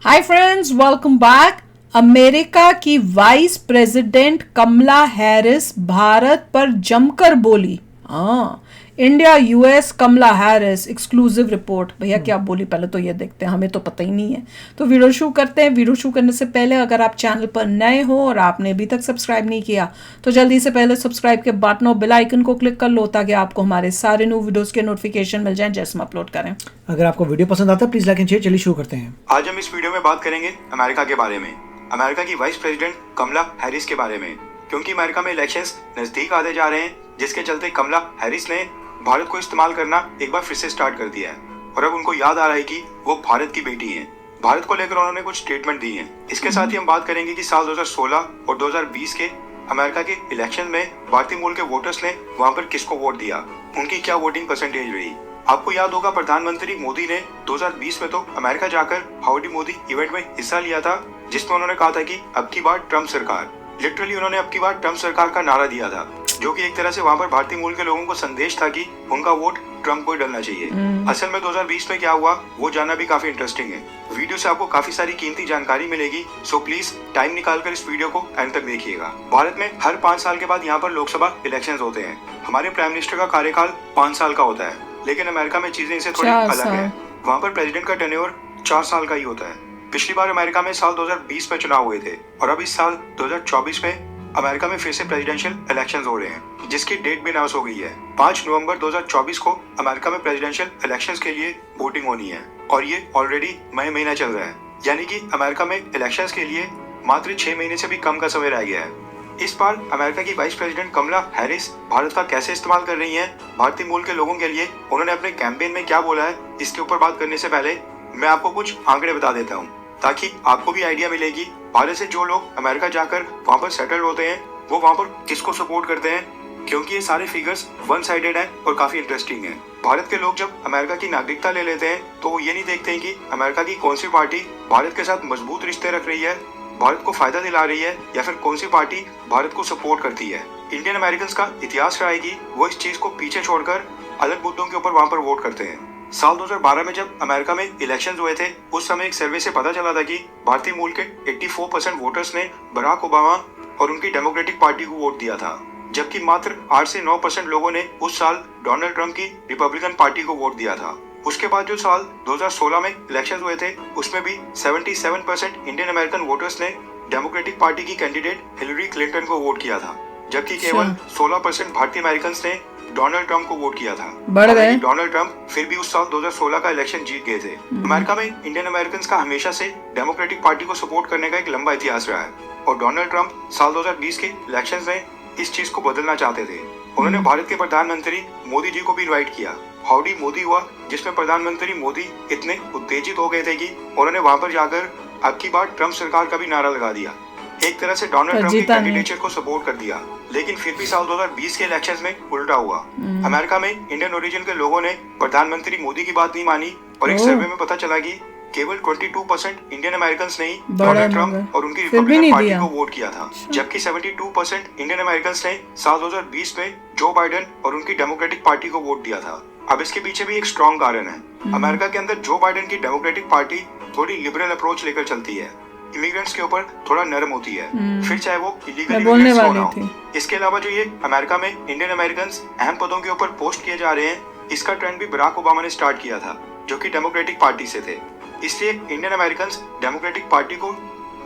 हाय friends, welcome back. America की vice president कमला Harris Bharat पर जमकर बोली। हाँ, India US Kamala Harris exclusive report. भैया क्या बोली पहले तो ये देखते हैं, हमें तो पता ही नहीं है। तो वीडियो शुरू करते हैं। वीडियो शुरू करने से पहले अगर आप चैनल पर नए हो और आपने अभी तक सब्सक्राइब नहीं किया तो जल्दी से पहले सब्सक्राइब के बटन और बेल आइकन को क्लिक कर लो ताकि आपको हमारे सारे न्यू वीडियोस के नोटिफिकेशन मिल जाएं जैसे हम अपलोड करें। अगर आपको वीडियो पसंद आता है प्लीज लाइक एंड शेयर। चलिए शुरू करते हैं। आज हम इस वीडियो में बात करेंगे अमेरिका के बारे में, अमेरिका की वाइस प्रेसिडेंट कमला हैरिस के बारे में, क्योंकि अमेरिका में इलेक्शंस नजदीक आते जा रहे हैं, जिसके चलते कमला हैरिस ने भारत को इस्तेमाल करना एक बार फिर से स्टार्ट कर दिया है। और अब उनको याद आ रहा है कि वो भारत की बेटी हैं। भारत को लेकर उन्होंने कुछ स्टेटमेंट दी हैं। इसके साथ ही हम बात करेंगे कि साल 2016 और 2020 के अमेरिका के इलेक्शन में भारतीय मूल के वोटर्स ने वहां पर किसको वोट दिया, उनकी क्या वोटिंग परसेंटेज रही। आपको याद होगा प्रधानमंत्री मोदी ने 2020 में तो अमेरिका जाकर हाउडी मोदी इवेंट में हिस्सा लिया था, जिसमें उन्होंने कहा था कि अब की बार ट्रम्प सरकार, लिटरली उन्होंने अब की बार ट्रम्प सरकार का नारा दिया था, जो कि एक तरह से वहां पर भारतीय मूल के लोगों को संदेश था कि उनका वोट ट्रम्प को ही डलना चाहिए। असल में 2020 में क्या हुआ वो जानना भी काफी इंटरेस्टिंग है। वीडियो से आपको काफी सारी कीमती जानकारी मिलेगी, सो प्लीज टाइम निकालकर इस वीडियो को एंड तक देखिएगा। भारत में हर 5 साल के बाद यहाँ पर लोकसभा इलेक्शन होते हैं। हमारे प्राइम मिनिस्टर का कार्यकाल 5 साल का होता है, लेकिन अमेरिका में चीजें इनसे थोड़ी अलग है। वहाँ पर प्रेसिडेंट का टेन्योर 4 साल का ही होता है। पिछली बार अमेरिका में साल 2020 में चुनाव हुए थे और अब इस साल 2024 में अमेरिका में फिर से प्रेसिडेंशियल इलेक्शंस हो रहे हैं, जिसकी डेट भी अनाउंस हो गई है। 5 नवंबर 2024 को अमेरिका में प्रेसिडेंशियल इलेक्शंस के लिए वोटिंग होनी है और ये ऑलरेडी मई महीना चल रहा है, यानी कि अमेरिका में इलेक्शंस के लिए मात्र 6 महीने से भी कम का समय रह गया है। इस बार अमेरिका की वाइस प्रेसिडेंट कमला हैरिस भारत का कैसे इस्तेमाल कर रही हैं भारतीय मूल के लोगों के लिए, उन्होंने अपने कैंपेन में क्या बोला है, इसके ऊपर बात करने से पहले मैं आपको कुछ आंकड़े बता देता हूँ, ताकि आपको भी आइडिया मिलेगी भारत से जो लोग अमेरिका जाकर वहाँ पर सेटल होते हैं वो वहाँ पर किसको सपोर्ट करते हैं, क्योंकि ये सारे फिगर्स वन साइडेड है और काफी इंटरेस्टिंग है। भारत के लोग जब अमेरिका की नागरिकता ले लेते हैं तो वो ये नहीं देखते हैं कि अमेरिका की कौन सी पार्टी भारत के साथ मजबूत रिश्ते रख रही है, भारत को फायदा दिला रही है, या फिर कौन सी पार्टी भारत को सपोर्ट करती है। इंडियन अमेरिकन का इतिहास रहा है कि वो इस चीज को पीछे छोड़कर अलग मुद्दों के ऊपर वहाँ पर वोट करते हैं। साल 2012 में जब अमेरिका में इलेक्शंस हुए थे, उस समय एक सर्वे से पता चला था कि भारतीय मूल के 84% वोटर्स ने बराक ओबामा और उनकी डेमोक्रेटिक पार्टी को वोट दिया था, जबकि मात्र 8 से 9% लोगों ने उस साल डोनाल्ड ट्रंप की रिपब्लिकन पार्टी को वोट दिया था। उसके बाद जो साल 2016 में इलेक्शंस हुए थे, उसमें भी 77% इंडियन अमेरिकन वोटर्स ने डेमोक्रेटिक पार्टी की कैंडिडेट हिलरी क्लिंटन को वोट किया था, जबकि केवल 16% भारतीय अमेरिकन ने डोनाल्ड ट्रंप को वोट किया था। डोनाल्ड ट्रंप फिर भी उस साल 2016 का इलेक्शन जीत गए थे। अमेरिका में इंडियन अमेरिकन का हमेशा से डेमोक्रेटिक पार्टी को सपोर्ट करने का एक लंबा इतिहास रहा है और डोनाल्ड ट्रंप साल 2020 के इलेक्शन में इस चीज को बदलना चाहते थे। उन्होंने भारत के प्रधानमंत्री मोदी जी को भी इनवाइट किया। हाउडी मोदी हुआ, जिसमें प्रधानमंत्री मोदी इतने उत्तेजित हो गए थे कि उन्होंने वहां पर जाकर अब की बार ट्रंप सरकार का भी नारा लगा दिया, एक तरह से डोनाल्ड ट्रंप की कैंडिडेचर को सपोर्ट कर दिया। लेकिन फिर भी साल 2020 के इलेक्शंस में उल्टा हुआ। अमेरिका में इंडियन ओरिजिन के लोगों ने प्रधानमंत्री मोदी की बात नहीं मानी और एक सर्वे में पता चला कि केवल 22% इंडियन अमेरिकन ने डोनाल्ड ट्रंप और उनकी रिपब्लिकन पार्टी को वोट किया था, जबकि 72% इंडियन अमेरिकन ने साल 2020 में जो बाइडेन और उनकी डेमोक्रेटिक पार्टी को वोट दिया था। अब इसके पीछे भी एक स्ट्रॉन्ग कारण है। अमेरिका के अंदर जो बाइडेन की डेमोक्रेटिक पार्टी थोड़ी लिबरल अप्रोच लेकर चलती है, इमिग्रेंट्स के ऊपर थोड़ा नरम होती है, फिर चाहे वो इलीगल इमिग्रेंट्स हो ना हो। इसके अलावा जो ये अमेरिका में इंडियन अमेरिकन अहम पदों के ऊपर पोस्ट किए जा रहे हैं, इसका ट्रेंड भी बराक ओबामा ने स्टार्ट किया था, जो कि डेमोक्रेटिक पार्टी से थे। इसलिए इंडियन अमेरिकन डेमोक्रेटिक पार्टी को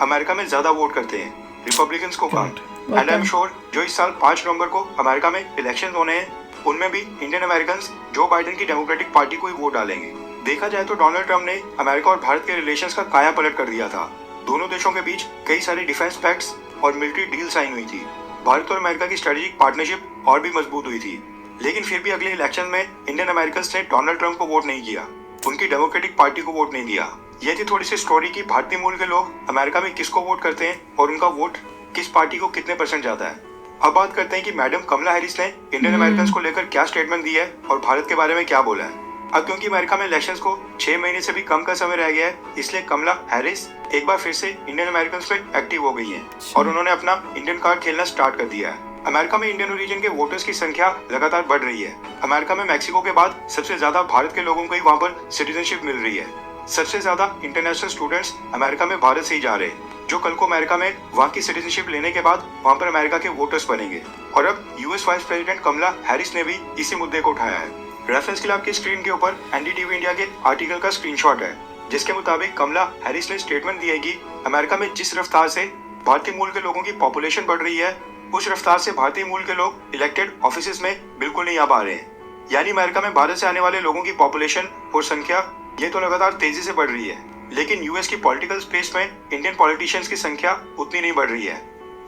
अमेरिका में ज्यादा वोट करते हैं, रिपब्लिकन को कम। एंड आई एम श्योर जो इस साल 5 नवंबर को अमेरिका में इलेक्शन होने हैं, उनमें भी इंडियन अमेरिकन जो बाइडेन की डेमोक्रेटिक पार्टी को ही वोट डालेंगे। देखा जाए तो डोनाल्ड ट्रंप ने अमेरिका और भारत के रिलेशंस का काया पलट कर दिया था। दोनों देशों के बीच कई सारे डिफेंस पैक्ट्स और मिलिट्री डील साइन हुई थी। भारत और अमेरिका की स्ट्रेटेजिक पार्टनरशिप और भी मजबूत हुई थी। लेकिन फिर भी अगले इलेक्शन में इंडियन अमेरिकन ने डोनाल्ड ट्रंप को वोट नहीं किया, उनकी डेमोक्रेटिक पार्टी को वोट नहीं दिया। ये थी थोड़ी सी स्टोरी की भारतीय मूल के लोग अमेरिका में किसको वोट करते हैं और उनका वोट किस पार्टी को कितने % जाता है। अब बात करते हैं कि मैडम कमला हैरिस ने इंडियन अमेरिकन को लेकर क्या स्टेटमेंट दी है और भारत के बारे में क्या बोला है। अब क्योंकि अमेरिका में इलेक्शंस को 6 महीने से भी कम का समय रह गया है, इसलिए कमला हैरिस एक बार फिर से इंडियन अमेरिकन में एक्टिव हो गई हैं और उन्होंने अपना इंडियन कार्ड खेलना स्टार्ट कर दिया है। अमेरिका में इंडियन ओरिजिन के वोटर्स की संख्या लगातार बढ़ रही है। अमेरिका में मैक्सिको के बाद सबसे ज्यादा भारत के लोगों को ही वहाँ पर सिटीजनशिप मिल रही है सबसे ज्यादा इंटरनेशनल स्टूडेंट्स अमेरिका में भारत से ही जा रहे हैं, जो कल को अमेरिका में वहाँ की सिटीजनशिप लेने के बाद वहाँ पर अमेरिका के वोटर्स बनेंगे। और अब यूएस वाइस प्रेसिडेंट कमला हैरिस ने भी इसी मुद्दे को उठाया है। रेफरेंस के लिए आपकी स्क्रीन के ऊपर एनडीटीवी इंडिया के आर्टिकल का स्क्रीनशॉट है, जिसके मुताबिक कमला हैरिस ने स्टेटमेंट दी है कि अमेरिका में जिस रफ्तार से भारतीय मूल के लोगों की पॉपुलेशन बढ़ रही है, उस रफ्तार से भारतीय मूल के लोग इलेक्टेड ऑफिस में बिल्कुल नहीं आ पा रहे हैं। यानी अमेरिका में भारत से आने वाले लोगों की पॉपुलेशन और संख्या ये तो लगातार तेजी से बढ़ रही है, लेकिन यूएस की पॉलिटिकल स्पेस में इंडियन पॉलिटिशियंस की संख्या उतनी नहीं बढ़ रही है।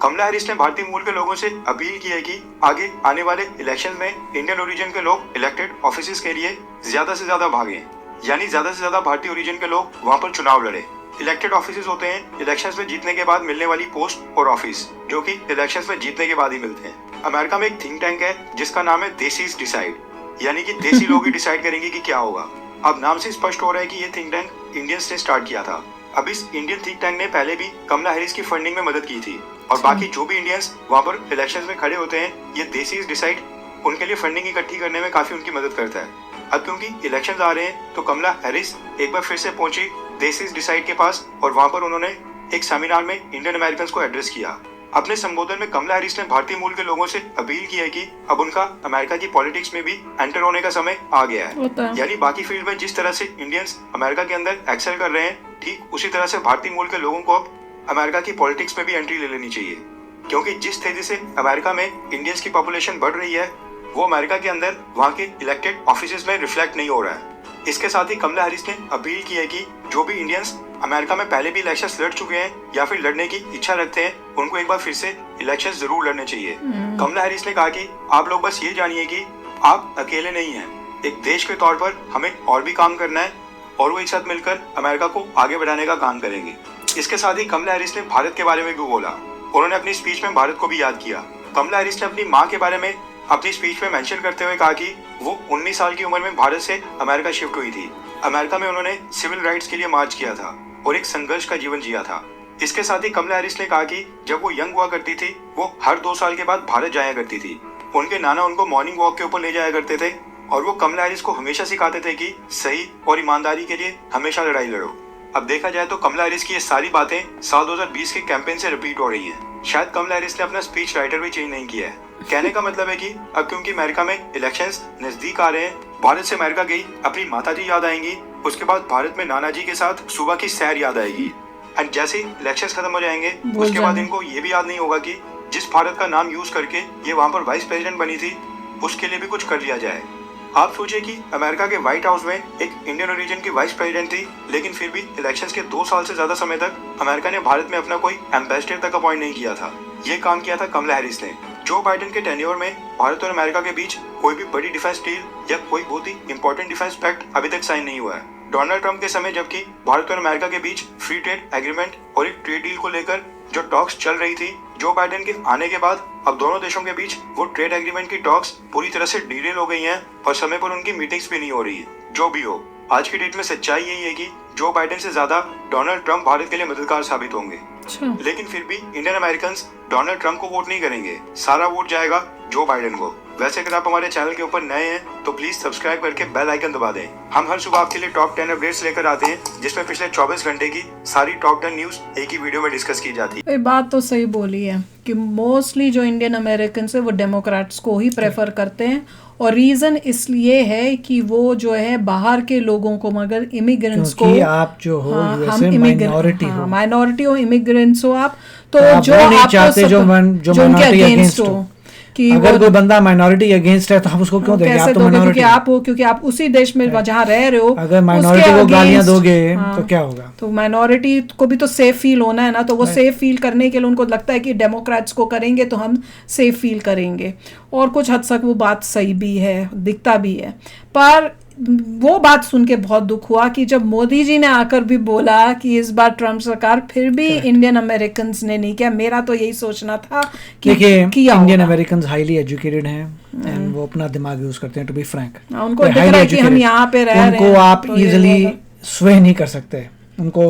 कमला हैरिस ने भारतीय मूल के लोगों से अपील की है कि आगे आने वाले इलेक्शन में इंडियन ओरिजिन के लोग इलेक्टेड ऑफिस के लिए ज्यादा से ज्यादा भागें, यानी ज्यादा से ज्यादा भारतीय ओरिजिन के लोग वहाँ पर चुनाव लड़े। इलेक्टेड ऑफिस होते हैं इलेक्शंस में जीतने के बाद मिलने वाली पोस्ट और ऑफिस, जो कि इलेक्शंस में जीतने के बाद ही मिलते हैं। अमेरिका में एक थिंक टैंक है जिसका नाम है देसीज डिसाइड, यानी कि देसी लोग ही डिसाइड करेंगे कि क्या होगा। अब नाम से स्पष्ट हो रहा है कि ये थिंक टैंक इंडियंस ने स्टार्ट किया था। अब इस इंडियन थिंक टैंक ने पहले भी कमला हैरिस की फंडिंग में मदद की थी, और बाकी जो भी इंडियंस वहाँ पर इलेक्शंस में खड़े होते हैं, ये देसीज डिसाइड उनके लिए फंडिंग इकट्ठी करने में काफी उनकी मदद करता है। अब क्योंकि इलेक्शंस आ रहे हैं, तो कमला हैरिस एक बार फिर से पहुंची देसीज डिसाइड के पास, और वहाँ पर उन्होंने एक सेमिनार में इंडियन अमेरिकन को एड्रेस किया। अपने संबोधन में कमला हैरिस ने भारतीय मूल के लोगों से अपील की है कि अब उनका अमेरिका की पॉलिटिक्स में भी एंटर होने का समय आ गया है। यानी बाकी फील्ड में जिस तरह से इंडियंस अमेरिका के अंदर एक्सेल कर रहे हैं, ठीक उसी तरह से भारतीय मूल के लोगों को अब अमेरिका की पॉलिटिक्स में भी एंट्री ले लेनी चाहिए, क्योंकि जिस तेजी से अमेरिका में इंडियंस की पॉपुलेशन बढ़ रही है, वो अमेरिका के अंदर वहाँ के इलेक्टेड ऑफिस में रिफ्लेक्ट नहीं हो रहा है। इसके साथ ही कमला हैरिस ने अपील की है कि जो भी इंडियंस अमेरिका में पहले भी इलेक्शंस लड़ चुके हैं या फिर लड़ने की इच्छा रखते हैं, उनको एक बार फिर से इलेक्शंस जरूर लड़ने चाहिए। कमला हैरिस ने कहा कि आप लोग बस ये जानिए कि आप अकेले नहीं हैं, एक देश के तौर पर हमें और भी काम करना है, और वो एक साथ मिलकर अमेरिका को आगे बढ़ाने का काम करेंगे। इसके साथ ही कमला हैरिस ने भारत के बारे में भी बोला। उन्होंने अपनी स्पीच में भारत को भी याद किया। कमला हैरिस ने अपनी माँ के बारे में अपनी स्पीच में मेंशन करते हुए कहा कि वो 19 साल की उम्र में भारत से अमेरिका शिफ्ट हुई थी। अमेरिका में उन्होंने सिविल राइट्स के लिए मार्च किया था और एक संघर्ष का जीवन जिया था। इसके साथ ही कमला हैरिस ने कहा कि जब वो यंग हुआ करती थी, वो हर 2 साल के बाद भारत जाया करती थी। उनके नाना उनको मॉर्निंग वॉक के ऊपर ले जाया करते थे, और वो कमला हैरिस को हमेशा सिखाते थे कि सही और ईमानदारी के लिए हमेशा लड़ाई लड़ो। अब देखा जाए तो कमला हैरिस की ये सारी बातें साल 2020 के कैंपेन से रिपीट हो रही हैं। शायद कमला हैरिस ने अपना स्पीच राइटर भी चेंज नहीं किया है। कहने का मतलब है कि अब क्योंकि अमेरिका में इलेक्शंस नजदीक आ रहे हैं, भारत से अमेरिका गई अपनी माता जी याद आएंगी, उसके बाद भारत में नाना जी के साथ सुबह की सैर याद आएगी, एंड जैसे ही इलेक्शंस खत्म हो जाएंगे, उसके बाद इनको ये भी याद नहीं होगा कि जिस भारत का नाम यूज करके ये वहाँ पर वाइस प्रेसिडेंट बनी थी, उसके लिए भी कुछ कर लिया जाए। आप सोचिए कि अमेरिका के व्हाइट हाउस में एक इंडियन ओरिजिन की वाइस प्रेसिडेंट थी, लेकिन फिर भी इलेक्शंस के 2 साल से ज्यादा समय तक अमेरिका ने भारत में अपना कोई एम्बेसडर तक अपॉइंट नहीं किया था। ये काम किया था कमला हैरिस ने। जो बाइडेन के टेन्योर में भारत और अमेरिका के बीच कोई भी बड़ी डिफेंस डील या कोई बहुत ही इंपॉर्टेंट डिफेंस पैक्ट अभी तक साइन नहीं हुआ है। डोनाल्ड ट्रंप के समय जबकि भारत और अमेरिका के बीच फ्री ट्रेड एग्रीमेंट और एक ट्रेड डील को लेकर जो टॉक्स चल रही थी, जो बाइडेन के आने के बाद अब दोनों देशों के बीच वो ट्रेड एग्रीमेंट की टॉक्स पूरी तरह से डिरेल हो गई हैं और समय पर उनकी मीटिंग्स भी नहीं हो रही है। जो भी हो, आज की डेट में सच्चाई यही है कि जो बाइडेन से ज्यादा डोनाल्ड ट्रंप भारत के लिए मददगार साबित होंगे। लेकिन फिर भी इंडियन अमेरिकन डोनाल्ड ट्रंप को वोट नहीं करेंगे, सारा वोट जाएगा जो बाइडेन को। वैसे अगर आप हमारे चैनल के ऊपर नए हैं तो प्लीज सब्सक्राइब करके बेल आइकन दबा दें। हम हर सुबह आपके लिए टॉप 10 अपडेट्स लेकर आते हैं, जिसमें पिछले 24 घंटे की सारी टॉप 10 न्यूज एक ही वीडियो में डिस्कस की जाती है। बात तो सही बोली है कि मोस्टली जो इंडियन अमेरिकन है वो डेमोक्रेट्स को ही प्रेफर करते हैं, और रीजन इसलिए है कि वो जो है बाहर के लोगों को, मगर इमिग्रेंट्स को, आप जो हो यूएसए माइनॉरिटी हो, माइनॉरिटी हो, इमिग्रेंट्स हो, आप तो आप जो नहीं आपको चाहते जो उनके अगेंस्ट हो कि अगर कोई बंदा माइनॉरिटी अगेंस्ट है तो हम उसको क्यों देंगे? आप तो माइनॉरिटी, क्योंकि आप उसी देश में जहाँ रह रहे हो, अगर माइनॉरिटी को गालियां दोगे तो क्या होगा? तो माइनॉरिटी को भी तो सेफ फील होना है ना, तो वो सेफ फील करने के लिए उनको लगता है कि डेमोक्रेट्स को करेंगे तो हम सेफ फील करेंगे, और कुछ हद तक वो बात सही भी है, दिखता भी है। पर वो बात सुन के बहुत दुख हुआ कि जब मोदी जी ने आकर भी बोला कि इस बार ट्रम्प सरकार, फिर भी इंडियन अमेरिकन ने नहीं किया। मेरा तो यही सोचना था कि इंडियन अमेरिकन हाईली एजुकेटेड हैं एंड वो अपना दिमाग यूज करते हैं, टू बी फ्रैंक। उनको दिख रहा है कि हम यहाँ पे रह रहे हैं, उनको आप इजीली स्वे नहीं कर सकते। उनको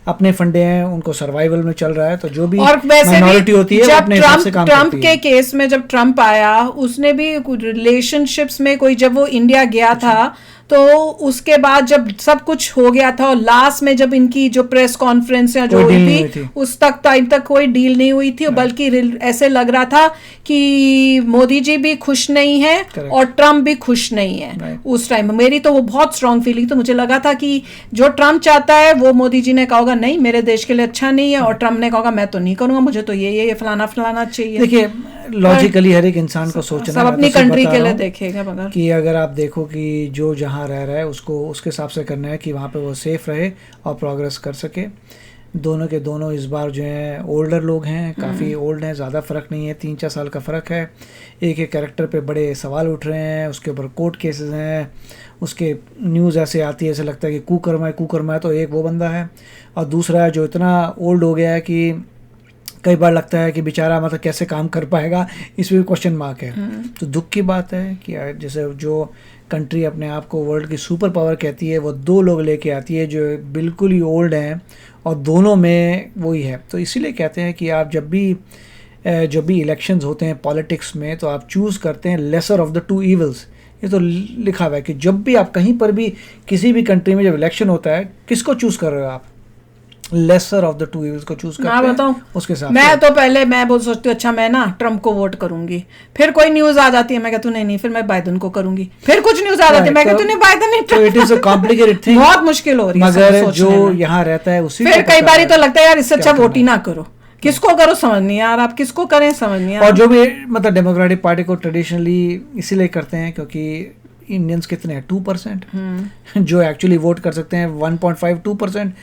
अपने फंडे हैं, उनको सर्वाइवल में चल रहा है, तो जो भी माइनॉरिटी होती है वो अपने हिसाब से काम करती है। ट्रम्प के केस में जब ट्रम्प आया, उसने भी रिलेशनशिप्स में कोई, जब वो इंडिया गया था तो उसके बाद जब सब कुछ हो गया था और लास्ट में जब इनकी जो प्रेस कॉन्फ्रेंस या जो हुई थी उस तक टाइम तक कोई डील नहीं हुई थी, बल्कि ऐसे लग रहा था कि मोदी जी भी खुश नहीं है और ट्रम्प भी खुश नहीं है उस टाइम। मेरी तो वो बहुत स्ट्रांग फीलिंग, तो मुझे लगा था कि जो ट्रम्प चाहता है वो मोदी जी ने कहा होगा नहीं मेरे देश के लिए अच्छा नहीं है, और ट्रम्प ने कहा मैं तो नहीं करूंगा, मुझे तो ये फलाना फलाना चाहिए। देखिए लॉजिकली हर एक इंसान को सोचना सब अपनी कंट्री के लिए देखेगा, मगर कि अगर आप देखो कि जो जहाँ रह रहा है उसको उसके हिसाब से करना है कि वहाँ पे वो सेफ रहे और प्रोग्रेस कर सके। दोनों के दोनों इस बार जो है ओल्डर लोग हैं, काफ़ी ओल्ड हैं, ज़्यादा फ़र्क नहीं है, 3-4 साल का फ़र्क है। एक एक कैरेक्टर पे बड़े सवाल उठ रहे हैं, उसके ऊपर कोर्ट केसेस हैं, उसके न्यूज़ ऐसे आती है ऐसे लगता है कि कुकर्मा है तो एक वो बंदा है, और दूसरा है जो इतना ओल्ड हो गया है कि कई बार लगता है कि बेचारा मतलब कैसे काम कर पाएगा, इसमें भी क्वेश्चन मार्क है। तो दुख की बात है कि जैसे जो कंट्री अपने आप को वर्ल्ड की सुपर पावर कहती है वो 2 लोग लेके आती है जो बिल्कुल ही ओल्ड हैं और दोनों में वही है। तो इसीलिए कहते हैं कि आप जब भी इलेक्शंस होते हैं पॉलिटिक्स में तो आप चूज़ करते हैं लेसर ऑफ द 2 इवल्स। ये तो लिखा हुआ है कि जब भी आप कहीं पर भी किसी भी कंट्री में जब इलेक्शन होता है किसको चूज़ कर रहे हो आप? लेसर ऑफ द 2 इवल्स को चूज करते हैं। बताऊं उसके साथ मैं तो पहले मैं बहुत सोचती हूँ अच्छा मैं ना ट्रम्प को वोट करूंगी, फिर कोई न्यूज आ जाती है मैं कहती हूँ नहीं फिर मैं बाइडेन को करूंगी, फिर कुछ न्यूज आ जाती है मैं कहती हूँ बाइडेन नहीं। तो it is a complicated thing, बहुत मुश्किल हो रही है मगर जो यहाँ रहता है उसी फिर कई बार तो लगता है यार इससे अच्छा वोट ही ना करो, किसको करो समझ नहीं यार, आप किसको करें समझ नहीं। और जो भी मतलब डेमोक्रेटिक पार्टी को ट्रेडिशनली इसीलिए करते हैं क्योंकि इंडियंस कितने हैं 2%, जो एक्चुअली वोट कर सकते हैं 1.52%,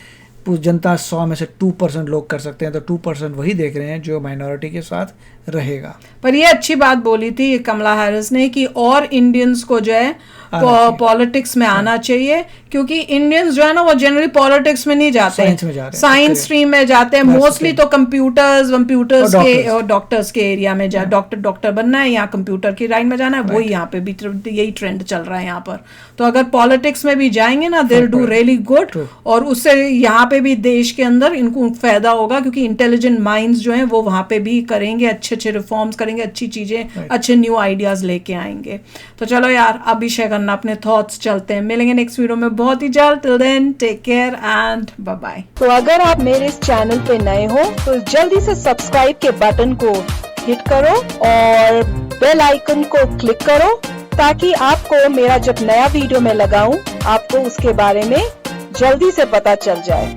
जनता 100 में से 2% लोग कर सकते हैं, तो 2% वही देख रहे हैं जो माइनॉरिटी के साथ रहेगा। पर ये अच्छी बात बोली थी कमला हैरिस ने कि और इंडियंस को जो है पॉलिटिक्स में आना चाहिए, क्योंकि इंडियंस जो है ना वो जनरली पॉलिटिक्स में नहीं जाते हैं, साइंस स्ट्रीम में जाते हैं मोस्टली, तो कंप्यूटर्स के और डॉक्टर्स के एरिया में जा डॉक्टर बनना है या कंप्यूटर की लाइन में जाना है, वही यहाँ पे भी यही ट्रेंड चल रहा है यहाँ पर। तो अगर पॉलिटिक्स में भी जाएंगे ना दे डू रियली गुड, और उससे यहाँ पे भी देश के अंदर इनको फायदा होगा क्योंकि इंटेलिजेंट माइंड्स जो हैं वो वहाँ पे भी करेंगे, अच्छे रिफॉर्म्स करेंगे, अच्छी चीजें अच्छे न्यू आइडियाज लेके आएंगे। तो चलो यार अभी शेयर करना अपने थॉट्स, चलते हैं, मिलेंगे नेक्स्ट वीडियो में बहुत ही जल्द। Till then take care and bye bye. तो अगर आप मेरे इस चैनल पे नए हो तो जल्दी से सब्सक्राइब के बटन को हिट करो और बेल आइकन को क्लिक करो ताकि आपको मेरा जब नया वीडियो मैं लगाऊं आपको उसके बारे में जल्दी से पता चल जाए।